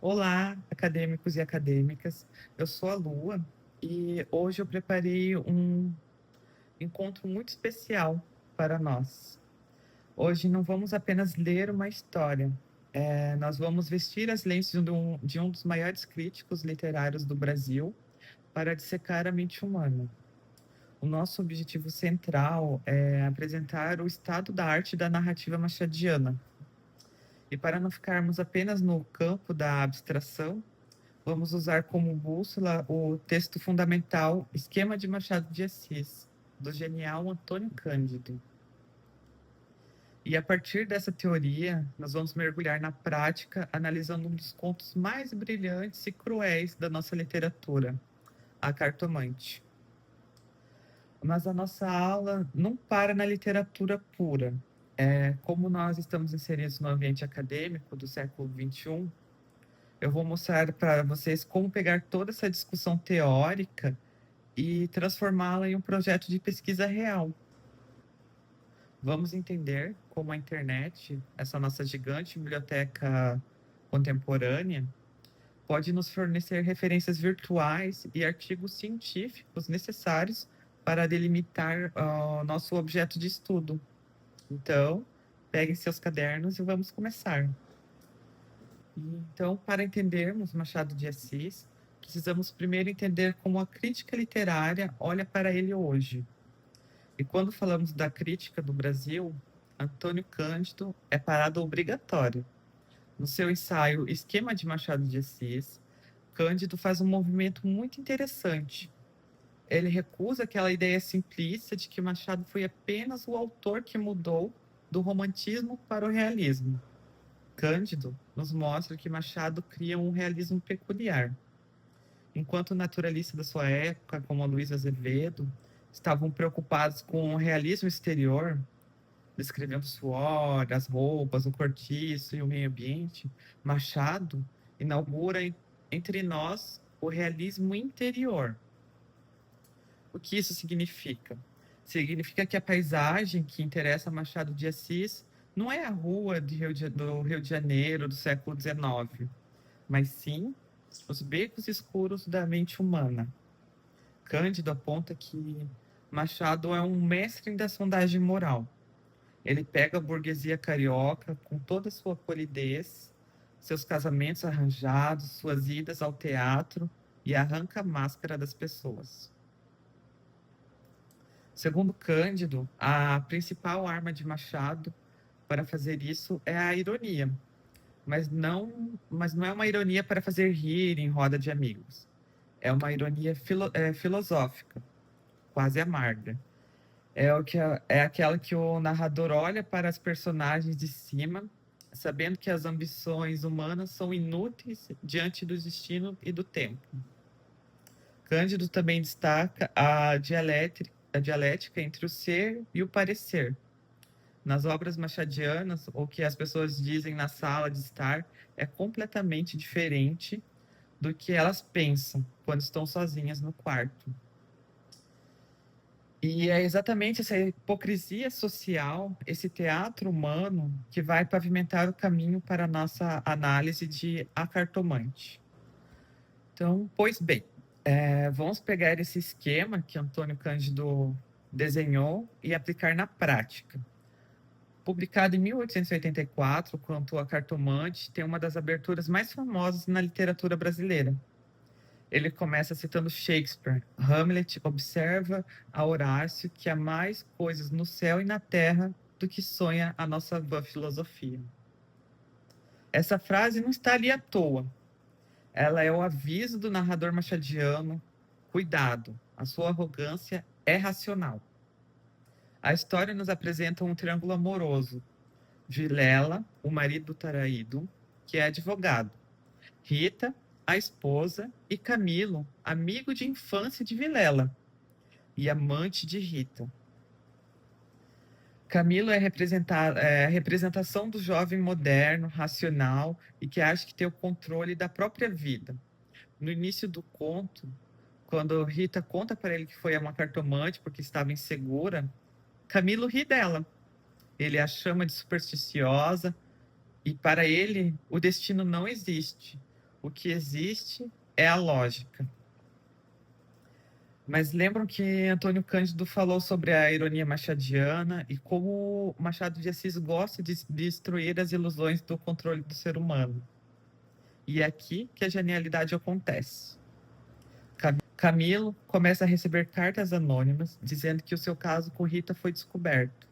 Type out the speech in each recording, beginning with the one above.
Olá, acadêmicos e acadêmicas. Eu sou a Lua e hoje eu preparei um encontro muito especial para nós. Hoje não vamos apenas ler uma história, nós vamos vestir as lentes de um dos maiores críticos literários do Brasil para dissecar a mente humana. O nosso objetivo central é apresentar o estado da arte da narrativa machadiana. E para não ficarmos apenas no campo da abstração, vamos usar como bússola o texto fundamental Esquema de Machado de Assis, do genial Antônio Cândido. E a partir dessa teoria, nós vamos mergulhar na prática, analisando um dos contos mais brilhantes e cruéis da nossa literatura, A Cartomante. Mas a nossa aula não para na literatura pura. Como nós estamos inseridos no ambiente acadêmico do século XXI, eu vou mostrar para vocês como pegar toda essa discussão teórica e transformá-la em um projeto de pesquisa real. Vamos entender como a internet, essa nossa gigante biblioteca contemporânea, pode nos fornecer referências virtuais e artigos científicos necessários para delimitar nosso objeto de estudo. Então, peguem seus cadernos e vamos começar. Então, para entendermos Machado de Assis, precisamos primeiro entender como a crítica literária olha para ele hoje. E quando falamos da crítica do Brasil, Antônio Cândido é parada obrigatória. No seu ensaio Esquema de Machado de Assis, Cândido faz um movimento muito interessante. Ele recusa aquela ideia simplista de que Machado foi apenas o autor que mudou do romantismo para o realismo. Cândido nos mostra que Machado cria um realismo peculiar. Enquanto naturalistas da sua época, como a Luiz Azevedo, estavam preocupados com o realismo exterior, descrevendo o suor, as roupas, o cortiço e o meio ambiente, Machado inaugura entre nós o realismo interior. O que isso significa? Significa que a paisagem que interessa Machado de Assis não é a rua do Rio de Janeiro do século XIX, mas sim os becos escuros da mente humana. Cândido aponta que Machado é um mestre da sondagem moral. Ele pega a burguesia carioca com toda a sua polidez, seus casamentos arranjados, suas idas ao teatro e arranca a máscara das pessoas. Segundo Cândido, a principal arma de Machado para fazer isso é a ironia, mas não é uma ironia para fazer rir em roda de amigos. É uma ironia filosófica, quase amarga. É aquela que o narrador olha para as personagens de cima, sabendo que as ambições humanas são inúteis diante do destino e do tempo. Cândido também destaca a dialética entre o ser e o parecer. Nas obras machadianas, o que as pessoas dizem na sala de estar é completamente diferente do que elas pensam quando estão sozinhas no quarto. E é exatamente essa hipocrisia social, esse teatro humano, que vai pavimentar o caminho para a nossa análise de A Cartomante. Então, pois bem, vamos pegar esse esquema que Antônio Cândido desenhou e aplicar na prática. Publicado em 1884, quanto A Cartomante tem uma das aberturas mais famosas na literatura brasileira. Ele começa citando Shakespeare. Hamlet observa a Horácio que há mais coisas no céu e na terra do que sonha a nossa vã filosofia. Essa frase não está ali à toa. Ela é o aviso do narrador machadiano: cuidado, a sua arrogância é racional. A história nos apresenta um triângulo amoroso. Vilela, o marido traído, que é advogado. Rita, a esposa, e Camilo, amigo de infância de Vilela e amante de Rita. Camilo é a representação do jovem moderno, racional e que acha que tem o controle da própria vida. No início do conto, quando Rita conta para ele que foi uma cartomante porque estava insegura, Camilo ri dela. Ele a chama de supersticiosa e para ele o destino não existe. O que existe é a lógica. Mas lembram que Antônio Cândido falou sobre a ironia machadiana e como Machado de Assis gosta de destruir as ilusões do controle do ser humano. E é aqui que a genialidade acontece. Camilo começa a receber cartas anônimas dizendo que o seu caso com Rita foi descoberto.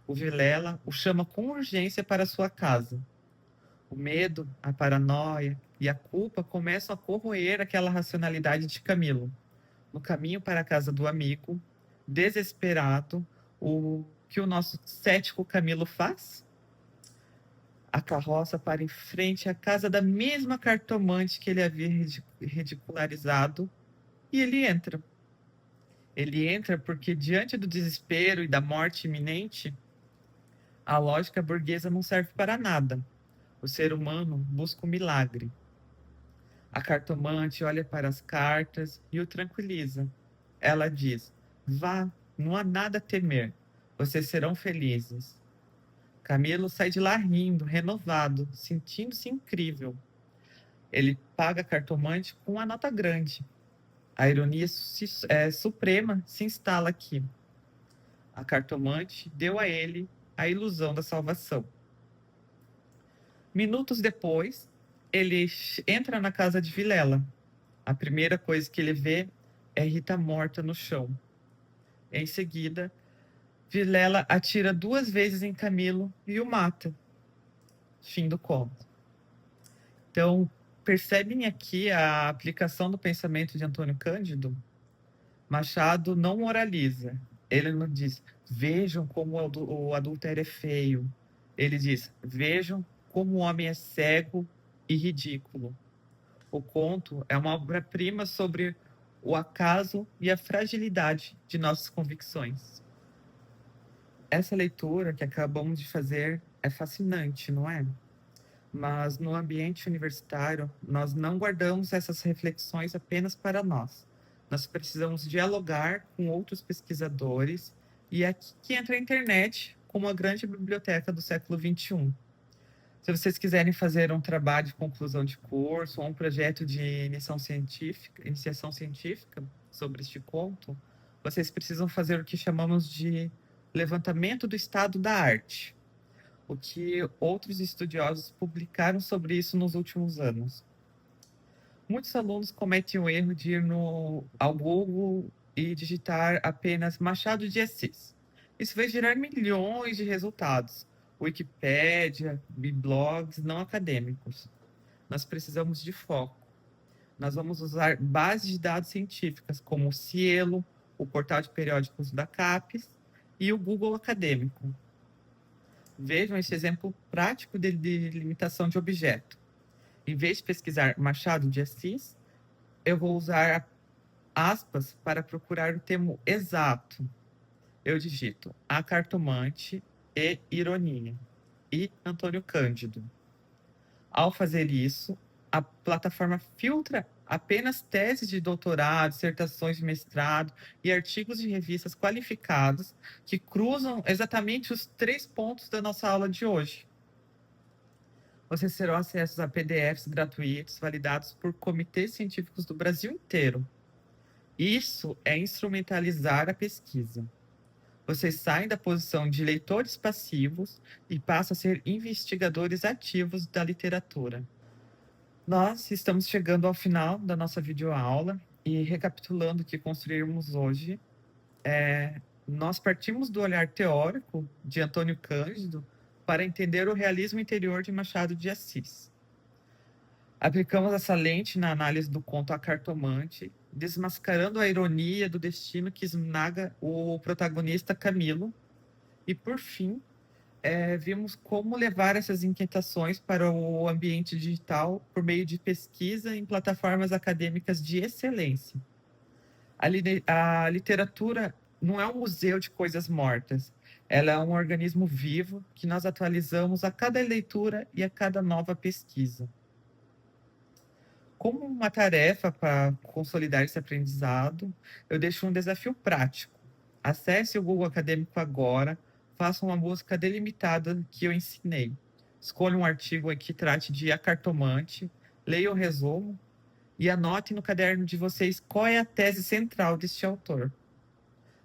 O Vilela o chama com urgência para sua casa. O medo, a paranoia e a culpa começam a corroer aquela racionalidade de Camilo. No caminho para a casa do amigo, desesperado, o que o nosso cético Camilo faz? A carroça para em frente à casa da mesma cartomante que ele havia ridicularizado e ele entra. Ele entra porque, diante do desespero e da morte iminente, a lógica burguesa não serve para nada. O ser humano busca um milagre. A cartomante olha para as cartas e o tranquiliza. Ela diz: vá, não há nada a temer. Vocês serão felizes. Camilo sai de lá rindo, renovado, sentindo-se incrível. Ele paga a cartomante com uma nota grande. A ironia suprema se instala aqui. A cartomante deu a ele a ilusão da salvação. Minutos depois, ele entra na casa de Vilela. A primeira coisa que ele vê é Rita morta no chão. Em seguida, Vilela atira 2 vezes em Camilo e o mata. Fim do conto. Então, percebem aqui a aplicação do pensamento de Antônio Cândido? Machado não moraliza. Ele não diz, vejam como o adultério é feio. Ele diz, vejam como o homem é cego e ridículo. O conto é uma obra-prima sobre o acaso e a fragilidade de nossas convicções. Essa leitura que acabamos de fazer é fascinante, não é? Mas no ambiente universitário, nós não guardamos essas reflexões apenas para nós. Nós precisamos dialogar com outros pesquisadores, e é aqui que entra a internet como a grande biblioteca do século XXI. Se vocês quiserem fazer um trabalho de conclusão de curso ou um projeto de iniciação científica sobre este conto, vocês precisam fazer o que chamamos de levantamento do estado da arte, o que outros estudiosos publicaram sobre isso nos últimos anos. Muitos alunos cometem o erro de ir ao Google e digitar apenas Machado de Assis. Isso vai gerar milhões de resultados. Wikipédia, blogs não acadêmicos. Nós precisamos de foco. Nós vamos usar bases de dados científicas, como o Cielo, o portal de periódicos da CAPES e o Google Acadêmico. Vejam esse exemplo prático de limitação de objeto. Em vez de pesquisar Machado de Assis, eu vou usar aspas para procurar o termo exato. Eu digito a cartomante e ironia e Antônio Cândido. Ao fazer isso, a plataforma filtra apenas teses de doutorado, dissertações de mestrado e artigos de revistas qualificados que cruzam exatamente os 3 pontos da nossa aula de hoje. Vocês terão acesso a PDFs gratuitos validados por comitês científicos do Brasil inteiro. Isso é instrumentalizar a pesquisa. Vocês saem da posição de leitores passivos e passam a ser investigadores ativos da literatura. Nós estamos chegando ao final da nossa videoaula e, recapitulando o que construímos hoje, nós partimos do olhar teórico de Antônio Cândido para entender o realismo interior de Machado de Assis. Aplicamos essa lente na análise do conto A Cartomante, desmascarando a ironia do destino que esmaga o protagonista Camilo. E, por fim, vimos como levar essas inquietações para o ambiente digital por meio de pesquisa em plataformas acadêmicas de excelência. A literatura não é um museu de coisas mortas. Ela é um organismo vivo que nós atualizamos a cada leitura e a cada nova pesquisa. Como uma tarefa para consolidar esse aprendizado, eu deixo um desafio prático. Acesse o Google Acadêmico agora, faça uma busca delimitada que eu ensinei. Escolha um artigo que trate de A Cartomante, Leiam o resumo e anotem no caderno de vocês qual é a tese central deste autor.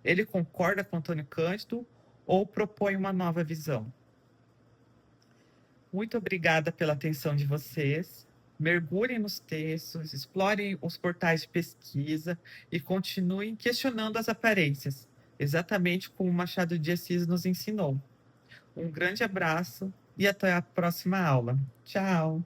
Ele concorda com Antônio Cândido ou propõe uma nova visão? Muito obrigada pela atenção de vocês. Mergulhem nos textos, explorem os portais de pesquisa e continuem questionando as aparências, exatamente como Machado de Assis nos ensinou. Um grande abraço e até a próxima aula. Tchau!